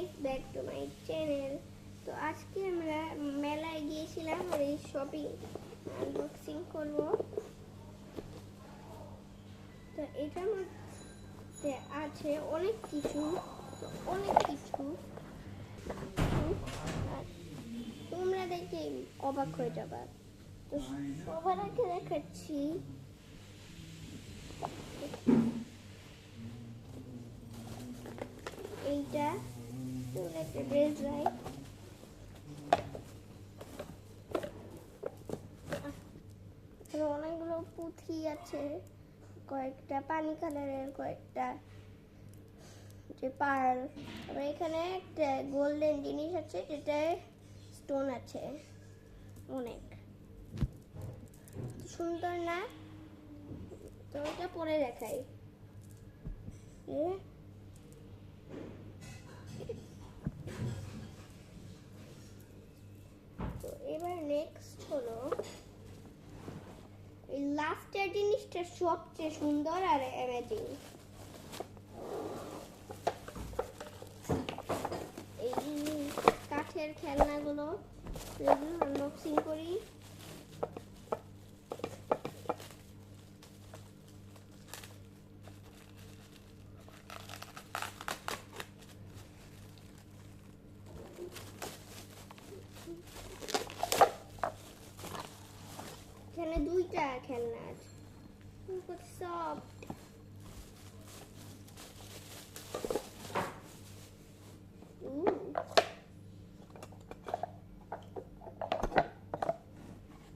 Guys, back to my channel. তো আজকে আমরা মেলায় গিয়েছিলাম আর এই শপিং আনবক্সিং করব। তো এটার মধ্যে আছে অনেক কিছু, আর তোমরা দেখে অবাক হয়ে যাবে। তো সবার আগে দেখাচ্ছি এইটা, একটা ড্রেস রাইট, অনেকগুলো পুঁথি আছে, কয়েকটা পানি কালারের, কয়েকটা যে পার্ল। আবার এখানে একটা গোল্ডেন জিনিস আছে যেটায় স্টোন আছে, অনেক সুন্দর না? তো এটা পরে দেখাই। তো এবার নেক্সট হলো এই লাস্টের জিনিসটা সবচেয়ে সুন্দর আর অ্যামেজিং। এই কাঠের খেলনাগুলো, এগুলো আনবক্সিং করি। এখানে দুইটা খেলনা আছে, সফট।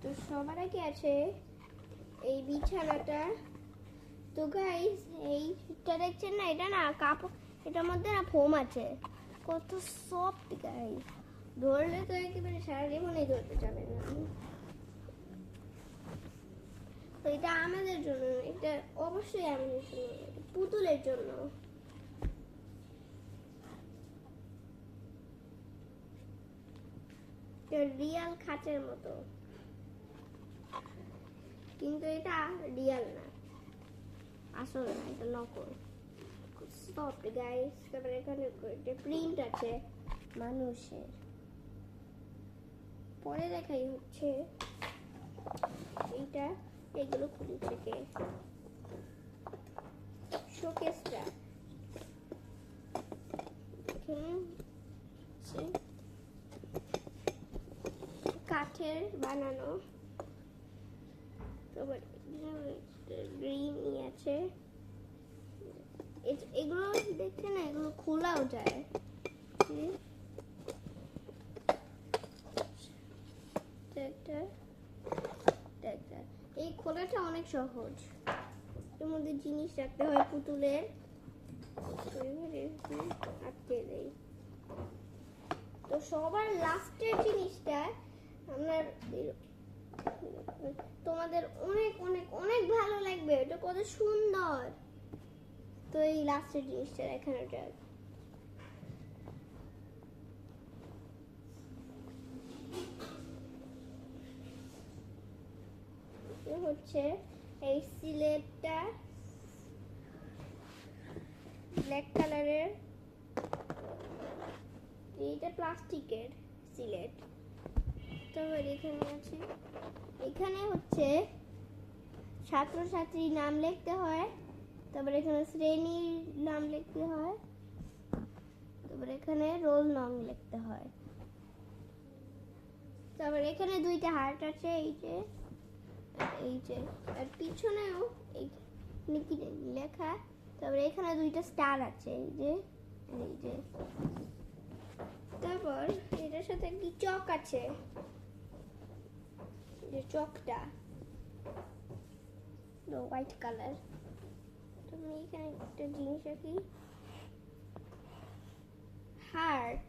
তো সবার আগে আছে এই বিছানাটা। তো গাইস, এইটা দেখছেন না, এটা না কাপড়, এটার মধ্যে না ফোম আছে, কত সফট গাইস। ধরলে তো একেবারে সারা জীবনই ধরতে যাবে না। তো এটা আমাদের জন্য, এটা অবশ্যই আমাদের জন্য, পুতুলের জন্য। রিয়াল খাঁচের মতো, কিন্তু এটা রিয়াল না, আসল না, এটা নকল। Soft guys. তারপরে এখানে প্রিন্ট আছে মানুষের। পরে দেখাই হচ্ছে এইটা, এগুলো খুলি থেকে শোকেসটা কাঠের বানানো। গ্রিন আছে, এগুলো দেখছে না, এগুলো খোলাও যায়। এই খোলাটা অনেক সহজ, এর মধ্যে জিনিস রাখতে হয় পুতুলের, আটকে দেয়। তো সবার লাস্টের জিনিসটা আমার, তোমাদের অনেক অনেক অনেক ভালো লাগবে, এটা কত সুন্দর। তো এই লাস্টের জিনিসটা এখানে হচ্ছে এই সিলেটটা, ব্ল্যাক কালারের, এইটা প্লাস্টিকের সিলেট। তারপর এখানে আছে, এখানে হচ্ছে ছাত্রছাত্রীর নাম লিখতে হয়, তারপর এখানে শ্রেণীর নাম লিখতে হয়, তারপর এখানে রোল নং লিখতে হয়। তারপর এখানে দুইটা হার্ট আছে, এই যে আর পিছনেও এই লেখা। তারপর এখানে দুইটা স্টার আছে, এই যে। তারপর এটার সাথে কি চক আছে, যে চকটা হোয়াইট কালার। তুমি এখানে একটা জিনিস রাখি, হার্ট।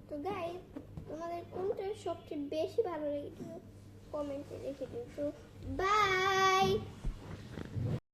তো গাইস, তোমাদের কোনটা সবচেয়ে বেশি ভালো লেগেছিল কমেন্টে লিখে দিও। তো বাই।